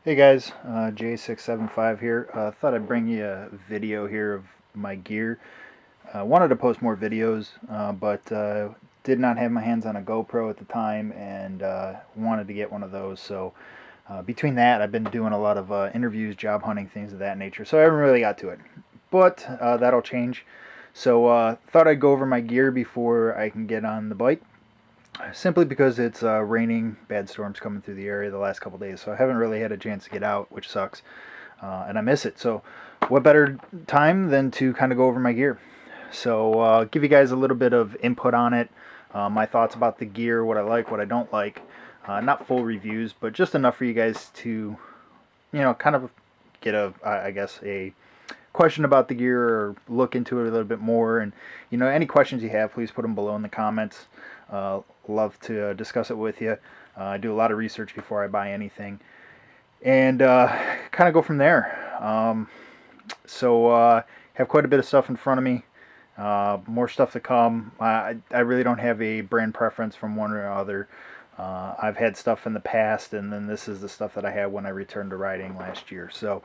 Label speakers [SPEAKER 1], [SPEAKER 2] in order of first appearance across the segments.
[SPEAKER 1] Hey guys, J675 here. Thought I'd bring you a video here of my gear. Wanted to post more videos, but did not have my hands on a GoPro at the time and wanted to get one of those. So between that, I've been doing a lot of interviews, job hunting, things of that nature. So I haven't really got to it, but that'll change. So thought I'd go over my gear before I can get on the bike. Simply because it's raining, bad storms coming through the area the last couple days, so I haven't really had a chance to get out, which sucks, and I miss it. So, what better time than to kind of go over my gear? So, give you guys a little bit of input on it, my thoughts about the gear, what I like, what I don't like. Not full reviews, but just enough for you guys to, kind of get I guess, a question about the gear or look into it a little bit more. And any questions you have, please put them below in the comments. Love to discuss it with you. I do a lot of research before I buy anything, and kind of go from there. So have quite a bit of stuff in front of me. More stuff to come. I really don't have a brand preference from one or other. I've had stuff in the past, and then this is the stuff that I had when I returned to riding last year. So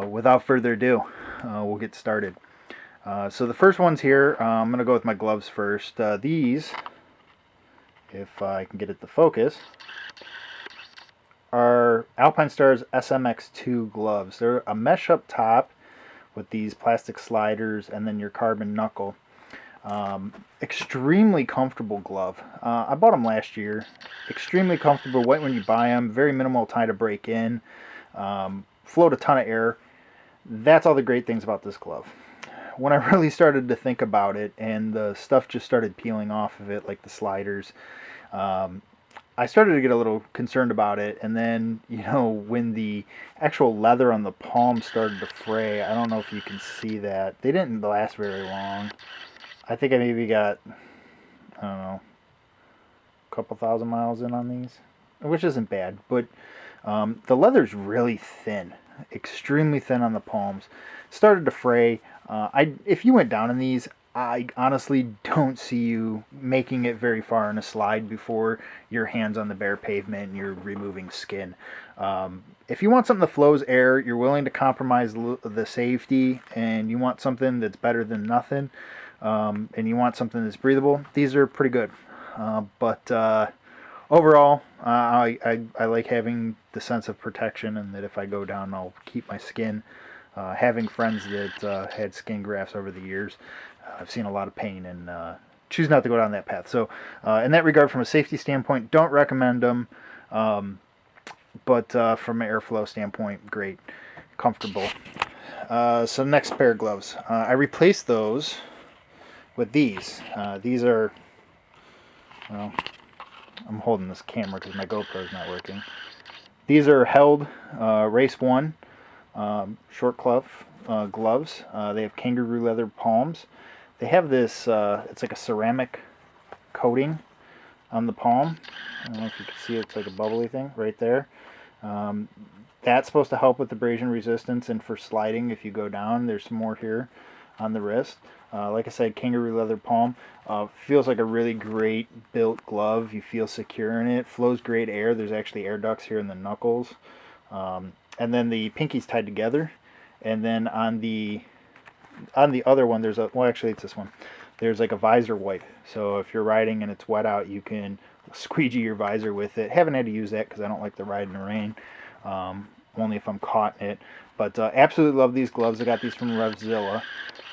[SPEAKER 1] without further ado, we'll get started. So the first ones here, I'm going to go with my gloves first. These, if I can get it to focus, are Alpinestars SMX2 gloves. They're a mesh up top with these plastic sliders and then your carbon knuckle. Extremely comfortable glove. I bought them last year. Extremely comfortable right when you buy them. Very minimal time to break in. Float a ton of air. That's all the great things about this glove. When I really started to think about it and the stuff just started peeling off of it, like the sliders, I started to get a little concerned about it. And then, when the actual leather on the palm started to fray, I don't know if you can see that. They didn't last very long. I think I maybe got, I don't know, a couple thousand miles in on these, which isn't bad. But the leather's really thin, extremely thin on the palms. Started to fray. If you went down in these, I honestly don't see you making it very far in a slide before your hands on the bare pavement and you're removing skin. If you want something that flows air, you're willing to compromise the safety, and you want something that's better than nothing, and you want something that's breathable, these are pretty good. But overall, I like having the sense of protection, and that if I go down, I'll keep my skin. Having friends that had skin grafts over the years, I've seen a lot of pain, and choose not to go down that path. So in that regard, from a safety standpoint, don't recommend them. But from an airflow standpoint, great, comfortable. So next pair of gloves. I replaced those with these. These are, well, I'm holding this camera because my GoPro is not working. These are Held Race 1 short cloth gloves. They have kangaroo leather palms. They have this, it's like a ceramic coating on the palm. I don't know if you can see it, it's like a bubbly thing right there. That's supposed to help with abrasion resistance and for sliding if you go down. There's some more here on the wrist. Like I said, kangaroo leather palm. Feels like a really great built glove. You feel secure in it. Flows great air. There's actually air ducts here in the knuckles. And then the pinky's tied together. And then on the other one, there's actually it's this one. There's like a visor wipe. So if you're riding and it's wet out, you can squeegee your visor with it. Haven't had to use that because I don't like to ride in the rain. Only if I'm caught in it. But absolutely love these gloves. I got these from RevZilla.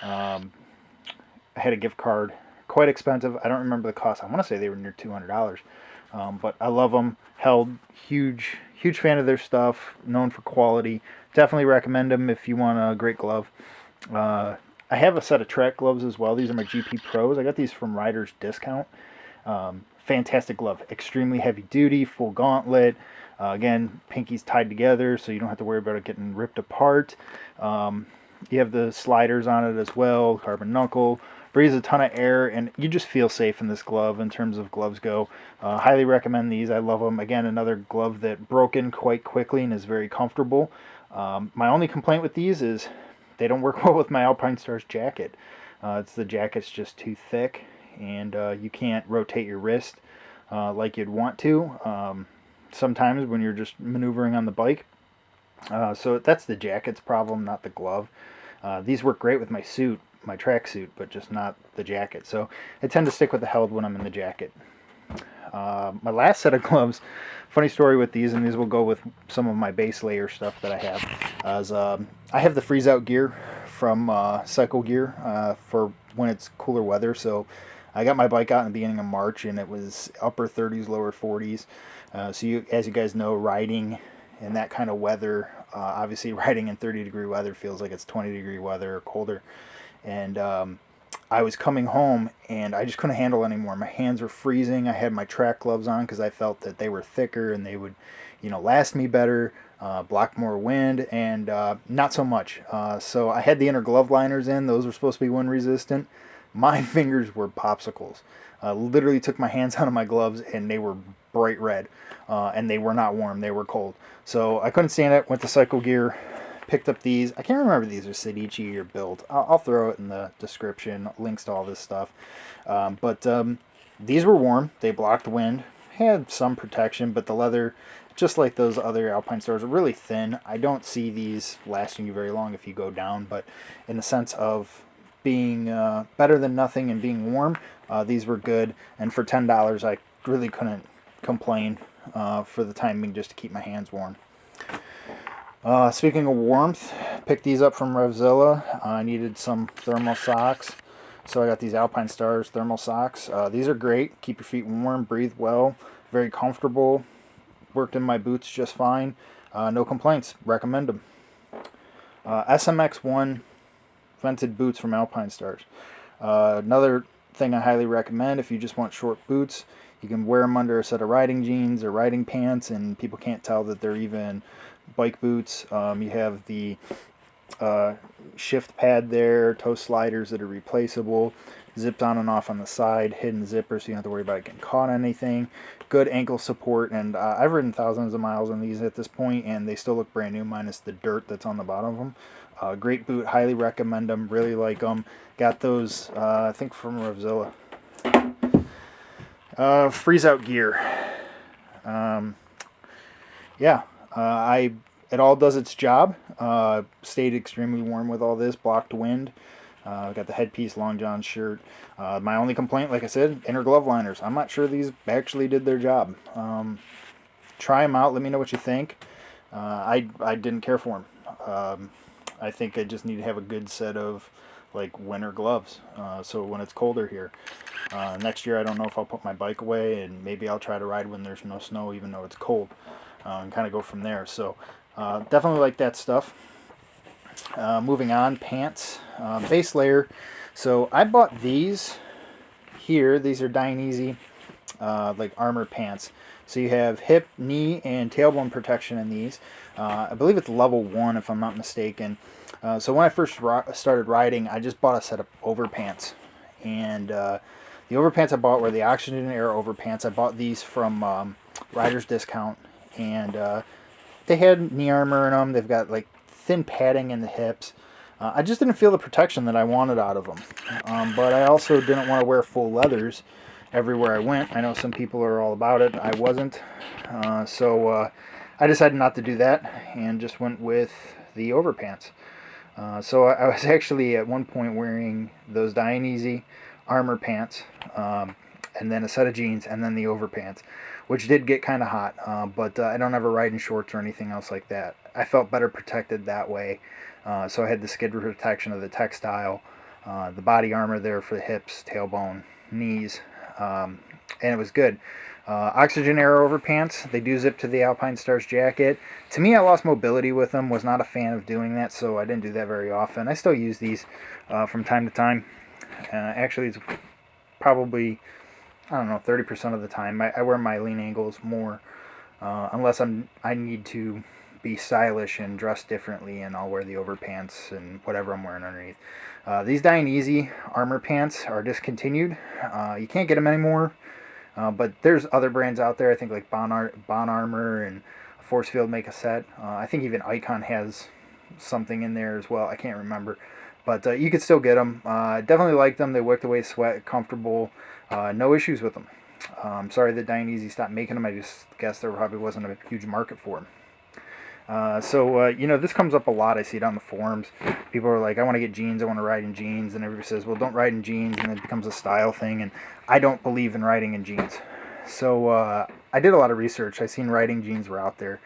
[SPEAKER 1] I had a gift card. Quite expensive. I don't remember the cost. I want to say they were near $200. But I love them. Held. Huge fan of their stuff. Known for quality. Definitely recommend them if you want a great glove. I have a set of track gloves as well. These are my GP Pros. I got these from Riders Discount. Fantastic glove. Extremely heavy duty. Full gauntlet. Again, pinky's tied together, so you don't have to worry about it getting ripped apart. You have the sliders on it as well. Carbon knuckle. Breathes a ton of air, and you just feel safe in this glove in terms of gloves go. Highly recommend these. I love them. Again, another glove that broke in quite quickly and is very comfortable. My only complaint with these is they don't work well with my Alpinestars jacket. It's the jacket's just too thick, and you can't rotate your wrist like you'd want to. Sometimes when you're just maneuvering on the bike, So that's the jacket's problem, not the glove. These work great with my suit, my track suit, but just not the jacket. So I tend to stick with the held when I'm in the jacket. My last set of gloves, funny story with these, and these will go with some of my base layer stuff that I have, is I have the freeze out gear from Cycle Gear for when it's cooler weather. So I got my bike out in the beginning of March, and it was upper 30s, lower 40s. So as you guys know, riding in that kind of weather, obviously riding in 30-degree weather feels like it's 20-degree weather or colder. And I was coming home and I just couldn't handle it anymore. My hands were freezing. I had my track gloves on because I felt that they were thicker and they would, last me better, block more wind, and not so much. So I had the inner glove liners in. Those were supposed to be wind resistant. My fingers were popsicles. Literally took my hands out of my gloves and they were bright red, and they were not warm. They were cold. So I couldn't stand it. Went to Cycle Gear. Picked up these. I can't remember if these are Sedici or Built. I'll throw it in the description, links to all this stuff. But these were warm. They blocked wind. Had some protection, but the leather, just like those other Alpine Stars, are really thin. I don't see these lasting you very long if you go down, but in the sense of being better than nothing and being warm, these were good. And for $10, I really couldn't complain for the time being, just to keep my hands warm. Speaking of warmth, picked these up from Revzilla. I needed some thermal socks, so I got these Alpine Stars thermal socks. These are great. Keep your feet warm, breathe well, very comfortable. Worked in my boots just fine. No complaints. Recommend them. SMX1 vented boots from Alpine Stars. Another thing I highly recommend if you just want short boots. You can wear them under a set of riding jeans or riding pants, and people can't tell that they're even bike boots. You have the shift pad there, toe sliders that are replaceable, zipped on and off on the side, hidden zipper so you don't have to worry about getting caught on anything. Good ankle support, and I've ridden thousands of miles on these at this point, and they still look brand new minus the dirt that's on the bottom of them. Great boot, highly recommend them, really like them. Got those, I think, from Revzilla. Freeze out gear. It all does its job. Stayed extremely warm with all this, blocked wind. Got the headpiece, long john shirt. My only complaint, like I said, inner glove liners. I'm not sure these actually did their job. Try them out. Let me know what you think. I didn't care for them. I think I just need to have a good set of like winter gloves. So when it's colder here. Next year I don't know if I'll put my bike away, and maybe I'll try to ride when there's no snow even though it's cold, and kind of go from there. So definitely like that stuff. Moving on, pants, base layer. So I bought these here. These are Dainese like armor pants. So you have hip, knee, and tailbone protection in these. I believe it's level 1 if I'm not mistaken. So when I first started riding, I just bought a set of overpants. And the overpants I bought were the Oxygen Air overpants. I bought these from Rider's Discount. And they had knee armor in them. They've got like thin padding in the hips. I just didn't feel the protection that I wanted out of them. But I also didn't want to wear full leathers everywhere I went. I know some people are all about it. I wasn't. So I decided not to do that and just went with the overpants. So I was actually at one point wearing those Dainese armor pants, and then a set of jeans, and then the overpants, which did get kind of hot, but I don't ever ride in shorts or anything else like that. I felt better protected that way. So I had the skid protection of the textile, the body armor there for the hips, tailbone, knees, and it was good. Oxygen Air overpants, they do zip to the Alpine Stars jacket. To me, I lost mobility with them, was not a fan of doing that, so I didn't do that very often. I still use these from time to time. Actually, it's probably, I don't know, 30% of the time. I wear my lean angles more, unless I need to be stylish and dress differently, and I'll wear the overpants and whatever I'm wearing underneath. These Dainese armor pants are discontinued. You can't get them anymore. But there's other brands out there. I think like Bon Armor and Forcefield make a set. I think even Icon has something in there as well. I can't remember. But you could still get them. Definitely like them. They wick away sweat, comfortable. No issues with them. Sorry that Dainese stopped making them. I just guess there probably wasn't a huge market for them. This comes up a lot. I see it on the forums. People are like, I want to get jeans, I want to ride in jeans. And everybody says, well, don't ride in jeans. And it becomes a style thing. And I don't believe in riding in jeans. I did a lot of research. I seen riding jeans were out there.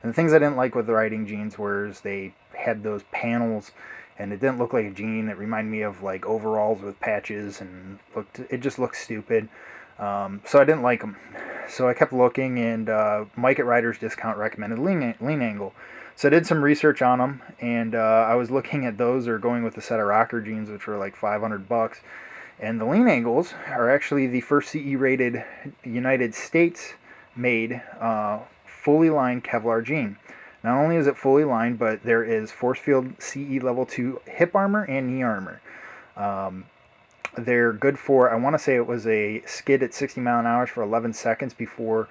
[SPEAKER 1] And the things I didn't like with the riding jeans was they had those panels and it didn't look like a jean. It reminded me of like overalls with patches and it just looked stupid. So I didn't like them. So I kept looking, and Mike at Riders Discount recommended Lean Angle. So I did some research on them, and I was looking at those or going with a set of rocker jeans, which were like $500. And the Lean Angles are actually the first CE rated United States made fully lined Kevlar jean. Not only is it fully lined, but there is force field CE level 2 hip armor and knee armor. They're good for, I want to say it was a skid at 60 mile an hour for 11 seconds before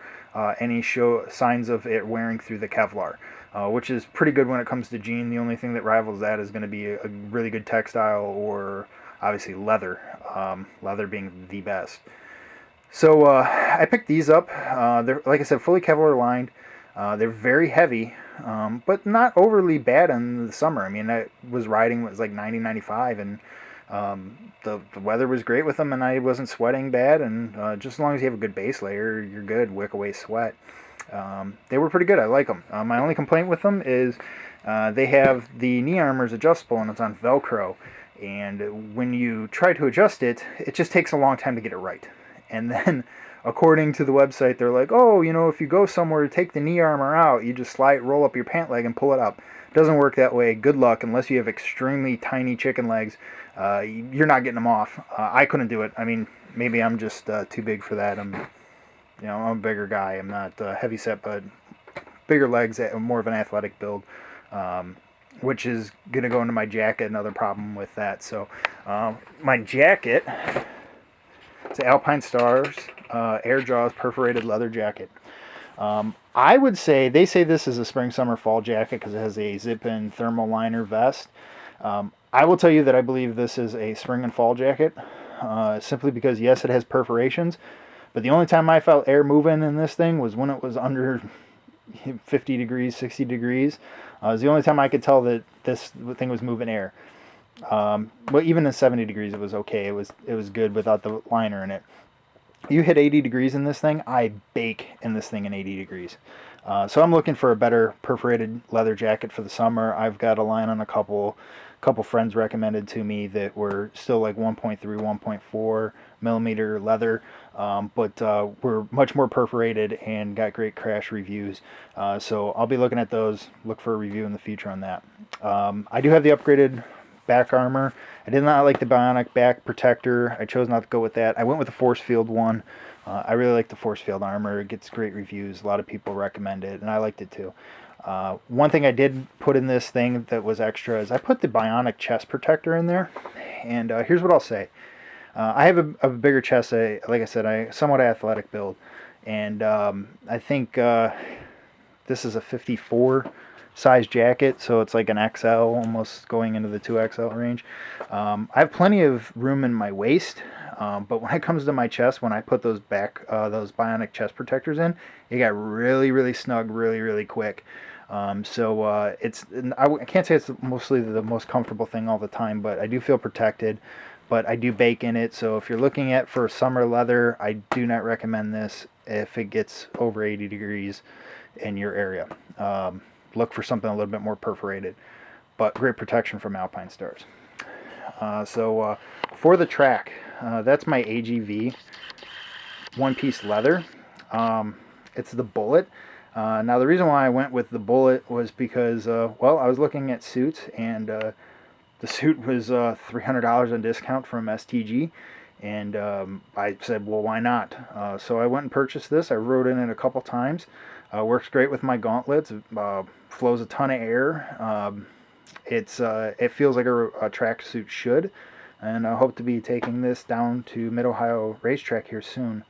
[SPEAKER 1] any show signs of it wearing through the Kevlar, which is pretty good when it comes to jean. The only thing that rivals that is going to be a really good textile or obviously leather, leather being the best. So I picked these up. They're, like I said, fully Kevlar lined. They're very heavy, but not overly bad in the summer. I mean, I was riding, it was like 90, 95, and the weather was great with them, and I wasn't sweating bad. And just as long as you have a good base layer, you're good. Wick away sweat. They were pretty good. I like them. My only complaint with them is they have the knee armor is adjustable, and it's on Velcro. And when you try to adjust it, it just takes a long time to get it right. And then, according to the website, they're like, oh, if you go somewhere to take the knee armor out, you just roll up your pant leg and pull it up. It doesn't work that way. Good luck. Unless you have extremely tiny chicken legs, you're not getting them off. I couldn't do it. I mean, maybe I'm just too big for that. I'm a bigger guy. I'm not heavy set, but bigger legs, more of an athletic build, which is going to go into my jacket. Another problem with that. So my jacket, it's Alpine Stars Air Jaws perforated leather jacket. I would say, they say this is a spring, summer, fall jacket because it has a zip-in thermal liner vest. I will tell you that I believe this is a spring and fall jacket, simply because, yes, it has perforations, but the only time I felt air moving in this thing was when it was under 50 degrees, 60 degrees. It was the only time I could tell that this thing was moving air. But even at 70 degrees, it was okay. It was good without the liner in it. You hit 80 degrees in this thing, I bake in this thing in 80 degrees. So I'm looking for a better perforated leather jacket for the summer. I've got a line on a couple friends recommended to me that were still like 1.3, 1.4 millimeter leather, but were much more perforated and got great crash reviews. So I'll be looking at those. Look for a review in the future on that. I do have the upgraded back armor. I did not like the bionic back protector. I chose not to go with that. I went with the force field one. I really like the force field armor. It gets great reviews. A lot of people recommend it, and I liked it too. One thing I did put in this thing that was extra is I put the bionic chest protector in there. And here's what I'll say. I have a bigger chest. Like I said, I somewhat athletic build. And I think this is a 54 size jacket, so it's like an XL, almost going into the 2XL range. I have plenty of room in my waist, but when it comes to my chest, when I put those bionic chest protectors in, it got really, really snug, really, really quick. I can't say it's mostly the most comfortable thing all the time, but I do feel protected. But I do bake in it, so if you're looking at for summer leather, I do not recommend this if it gets over 80 degrees in your area. Look for something a little bit more perforated, but great protection from Alpine Stars. For the track, that's my AGV one-piece leather. It's the Bullet. Now the reason why I went with the Bullet was because, I was looking at suits, and the suit was $300 on discount from STG, and I said, well, why not? So I went and purchased this. I rode in it a couple times. Works great with my gauntlets. Flows a ton of air. It feels like a tracksuit should, and I hope to be taking this down to Mid-Ohio Racetrack here soon.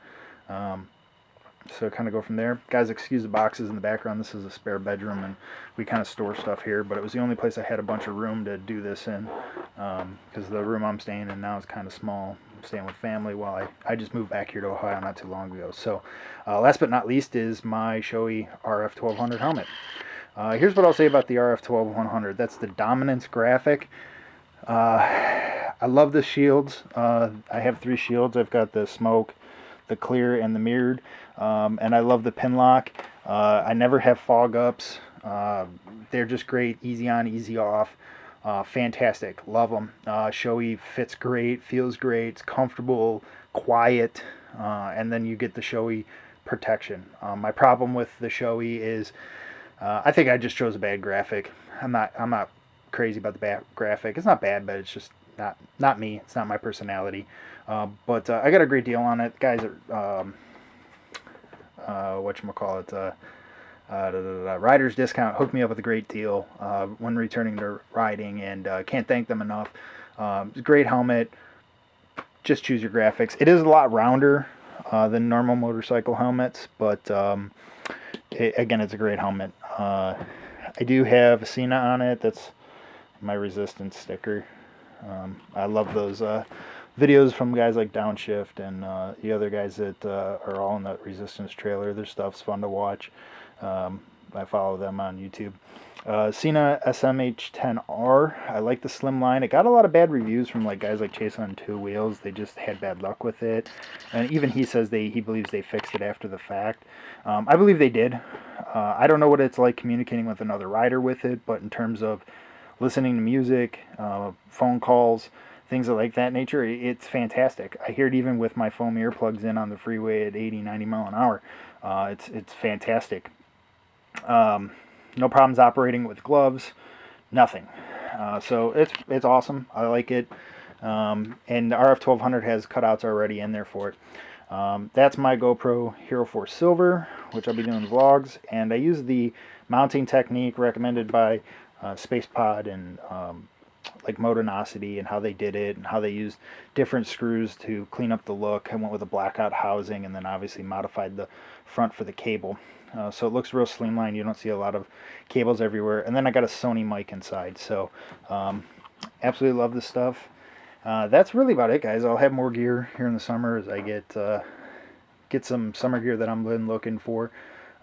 [SPEAKER 1] So kind of go from there. Guys, excuse the boxes in the background. This is a spare bedroom, and we kind of store stuff here, but it was the only place I had a bunch of room to do this in, because the room I'm staying in now is kind of small. I'm staying with family while I just moved back here to Ohio not too long ago. So last but not least is my Shoei RF 1200 helmet. Here's what I'll say about the RF-12-100. That's the Dominance graphic. I love the shields. I have 3 shields. I've got the smoke, the clear, and the mirrored. And I love the pin lock. I never have fog ups. They're just great, easy on, easy off. Fantastic, love them. Shoei fits great, feels great, it's comfortable, quiet, and then you get the Shoei protection. My problem with the Shoei is I think I just chose a bad graphic. I'm not crazy about the bad graphic. It's not bad, but it's just not me. It's not my personality. But I got a great deal on it. Guys are whatchamacallit, Riders Discount hooked me up with a great deal when returning to riding, and can't thank them enough. It's a great helmet. Just choose your graphics. It is a lot rounder than normal motorcycle helmets, but again, it's a great helmet. I do have a Sena on it. That's my Resistance sticker. I love those videos from guys like Downshift and the other guys that are all in the Resistance trailer. Their stuff's fun to watch. I follow them on YouTube. Sena SMH10R. I like the slim line. It got a lot of bad reviews from like guys like Chase on Two Wheels. They just had bad luck with it, and even he says he believes they fixed it after the fact. I believe they did. I don't know what it's like communicating with another rider with it, but in terms of listening to music, phone calls, things of like that nature, it's fantastic. I hear it even with my foam earplugs in on the freeway at 80, 90 mile an hour. It's fantastic. No problems operating with gloves, nothing. So it's awesome. I like it. And the RF-1200 has cutouts already in there for it. That's my GoPro Hero 4 Silver, which I'll be doing vlogs, and I use the mounting technique recommended by SpacePod and like Motonicity, and how they did it and how they used different screws to clean up the look. I went with a blackout housing and then obviously modified the front for the cable. So it looks real slimline. You don't see a lot of cables everywhere. And then I got a Sony mic inside. So absolutely love this stuff. That's really about it, guys. I'll have more gear here in the summer as I get some summer gear that I'm looking for,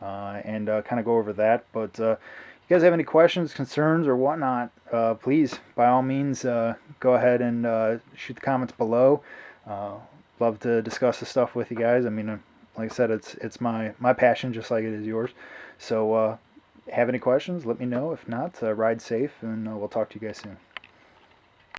[SPEAKER 1] and kind of go over that. But if you guys have any questions, concerns, or whatnot, please, by all means, go ahead and shoot the comments below. Love to discuss this stuff with you guys. I mean, like I said, it's my passion, just like it is yours. So have any questions, let me know. If not, ride safe, and we'll talk to you guys soon.